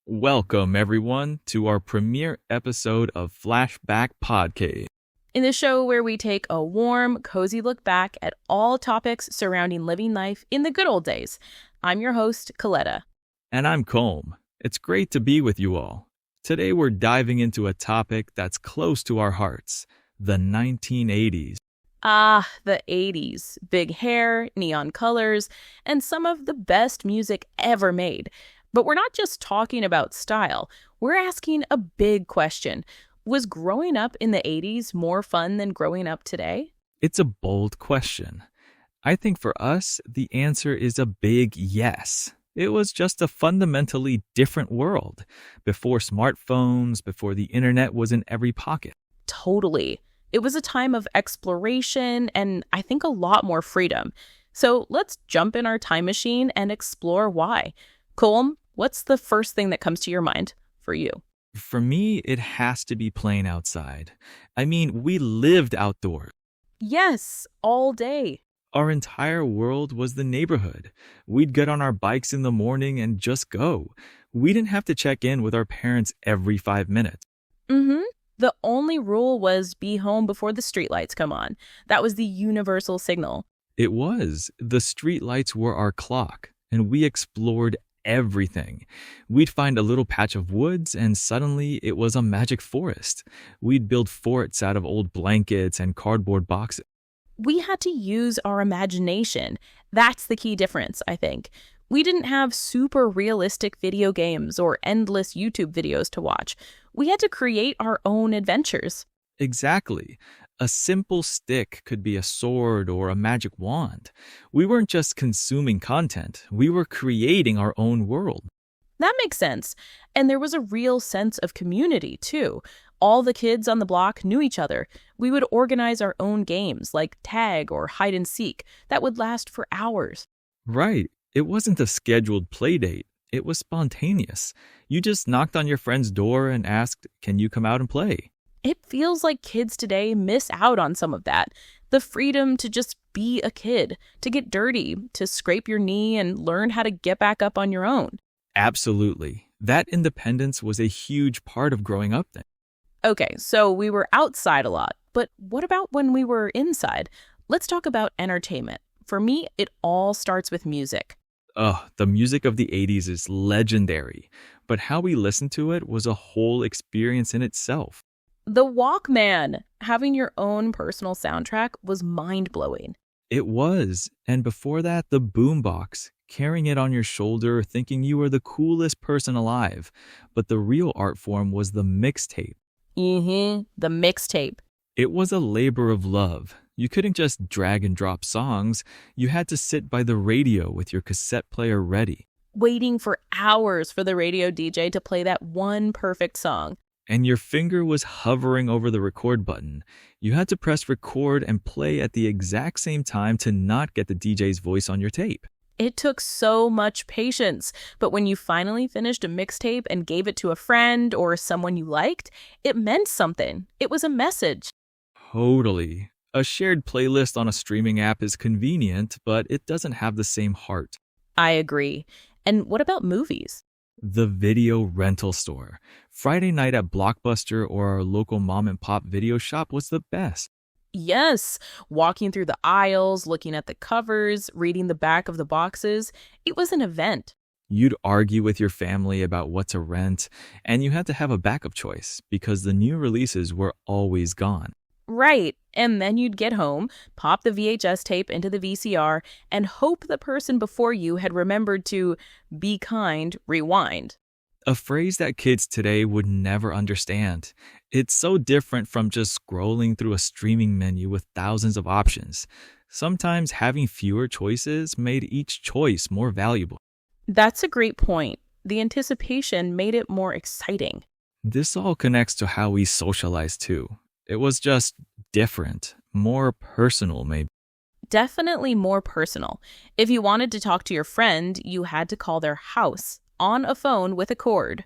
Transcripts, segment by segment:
Welcome, everyone, to our premiere episode of Flashback Podcade. In the show where we take a warm, cozy look back at all topics surrounding living life in the good old days. I'm your host, Koletta. And I'm Kolm. It's great to be with you all. Today we're diving into a topic that's close to our hearts, the 1980s. Ah, the 80s. Big hair, neon colors, and some of the best music ever made. But we're not just talking about style. We're asking a big question. Was growing up in the 80s more fun than growing up today? It's a bold question. I think for us, the answer is a big yes. It was just a fundamentally different world. Before smartphones, before the internet was in every pocket. Totally. It was a time of exploration and I think a lot more freedom. So let's jump in our time machine and explore why. Kolm, what's the first thing that comes to your mind for you? For me, it has to be playing outside. I mean, we lived outdoors. Yes, all day. Our entire world was the neighborhood. We'd get on our bikes in the morning and just go. We didn't have to check in with our parents every 5 minutes. The only rule was be home before the streetlights come on. That was the universal signal. It was. The streetlights were our clock, and we explored everything. We'd find a little patch of woods, and suddenly it was a magic forest. We'd build forts out of old blankets and cardboard boxes. We had to use our imagination. That's the key difference, I think. We didn't have super realistic video games or endless YouTube videos to watch. We had to create our own adventures. Exactly. A simple stick could be a sword or a magic wand. We weren't just consuming content, we were creating our own world. That makes sense. And there was a real sense of community, too. All the kids on the block knew each other. We would organize our own games, like tag or hide and seek, that would last for hours. Right. It wasn't a scheduled play date. It was spontaneous. You just knocked on your friend's door and asked, "Can you come out and play?" It feels like kids today miss out on some of that. The freedom to just be a kid, to get dirty, to scrape your knee and learn how to get back up on your own. Absolutely. That independence was a huge part of growing up then. Okay, so we were outside a lot, but what about when we were inside? Let's talk about entertainment. For me, it all starts with music. The music of the 80s is legendary, but how we listened to it was a whole experience in itself. The Walkman! Having your own personal soundtrack was mind-blowing. It was, and before that, the boombox, carrying it on your shoulder, thinking you were the coolest person alive. But the real art form was the mixtape. The mixtape. It was a labor of love. You couldn't just drag and drop songs. You had to sit by the radio with your cassette player ready. Waiting for hours for the radio DJ to play that one perfect song. And your finger was hovering over the record button. You had to press record and play at the exact same time to not get the DJ's voice on your tape. It took so much patience, but when you finally finished a mixtape and gave it to a friend or someone you liked, it meant something. It was a message. Totally. A shared playlist on a streaming app is convenient, but it doesn't have the same heart. I agree. And what about movies? The video rental store. Friday night at Blockbuster or our local mom and pop video shop was the best. Yes, walking through the aisles, looking at the covers, reading the back of the boxes. It was an event. You'd argue with your family about what to rent, and you had to have a backup choice because the new releases were always gone. Right, and then you'd get home, pop the VHS tape into the VCR, and hope the person before you had remembered to be kind, rewind. A phrase that kids today would never understand. It's so different from just scrolling through a streaming menu with thousands of options. Sometimes having fewer choices made each choice more valuable. That's a great point. The anticipation made it more exciting. This all connects to how we socialize too. It was just different, more personal maybe. Definitely more personal. If you wanted to talk to your friend, you had to call their house on a phone with a cord.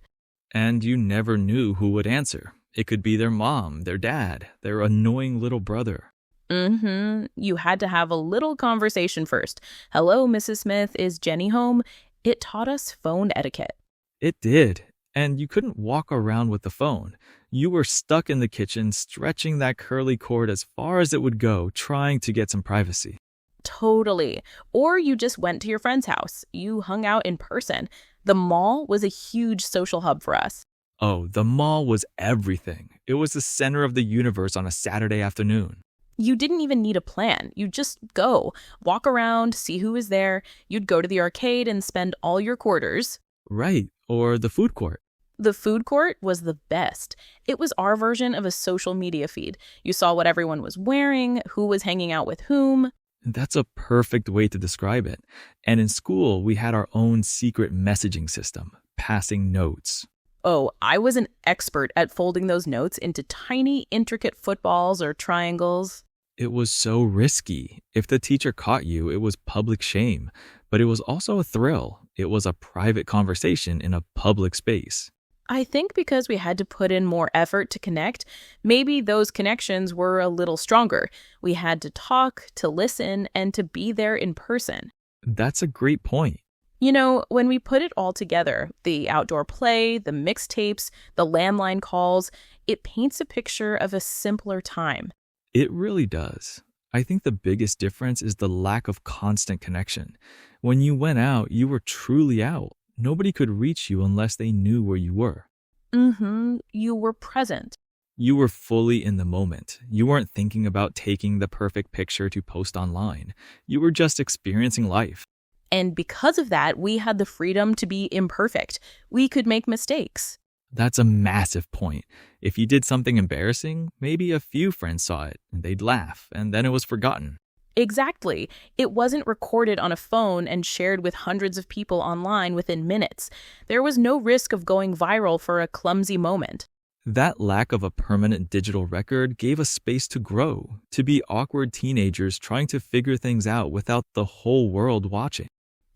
And you never knew who would answer. It could be their mom, their dad, their annoying little brother. You had to have a little conversation first. Hello, Mrs. Smith, is Jenny home? It taught us phone etiquette. It did. And you couldn't walk around with the phone. You were stuck in the kitchen, stretching that curly cord as far as it would go, trying to get some privacy. Totally. Or you just went to your friend's house. You hung out in person. The mall was a huge social hub for us. Oh, the mall was everything. It was the center of the universe on a Saturday afternoon. You didn't even need a plan. You'd just go, walk around, see who was there. You'd go to the arcade and spend all your quarters. Right, or the food court. The food court was the best. It was our version of a social media feed. You saw what everyone was wearing, who was hanging out with whom. That's a perfect way to describe it. And in school, we had our own secret messaging system, passing notes. Oh, I was an expert at folding those notes into tiny, intricate footballs or triangles. It was so risky. If the teacher caught you, it was public shame. But it was also a thrill. It was a private conversation in a public space. I think because we had to put in more effort to connect, maybe those connections were a little stronger. We had to talk, to listen, and to be there in person. That's a great point. You know, when we put it all together, the outdoor play, the mixtapes, the landline calls, it paints a picture of a simpler time. It really does. I think the biggest difference is the lack of constant connection. When you went out, you were truly out. Nobody could reach you unless they knew where you were. You were present. You were fully in the moment. You weren't thinking about taking the perfect picture to post online. You were just experiencing life. And because of that, we had the freedom to be imperfect. We could make mistakes. That's a massive point. If you did something embarrassing, maybe a few friends saw it, and they'd laugh, and then it was forgotten. Exactly. It wasn't recorded on a phone and shared with hundreds of people online within minutes. There was no risk of going viral for a clumsy moment. That lack of a permanent digital record gave us space to grow, to be awkward teenagers trying to figure things out without the whole world watching.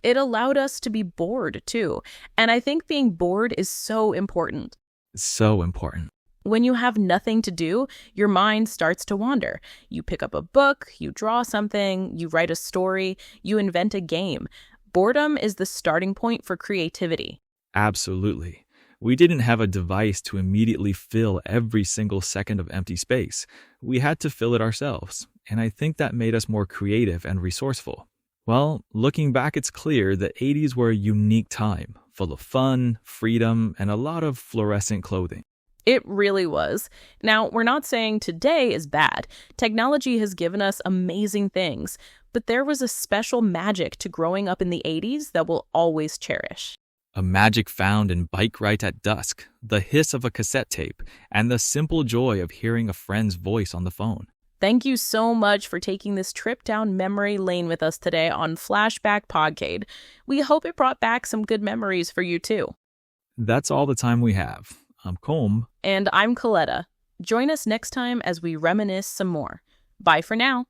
It allowed us to be bored, too. And I think being bored is so important. So important. When you have nothing to do, your mind starts to wander. You pick up a book, you draw something, you write a story, you invent a game. Boredom is the starting point for creativity. Absolutely. We didn't have a device to immediately fill every single second of empty space. We had to fill it ourselves, and I think that made us more creative and resourceful. Well, looking back, it's clear the 80s were a unique time, full of fun, freedom, and a lot of fluorescent clothing. It really was. Now, we're not saying today is bad. Technology has given us amazing things, but there was a special magic to growing up in the 80s that we'll always cherish. A magic found in bike rides at dusk, the hiss of a cassette tape, and the simple joy of hearing a friend's voice on the phone. Thank you so much for taking this trip down memory lane with us today on Flashback Podcade. We hope it brought back some good memories for you too. That's all the time we have. I'm Kolm. And I'm Koletta. Join us next time as we reminisce some more. Bye for now.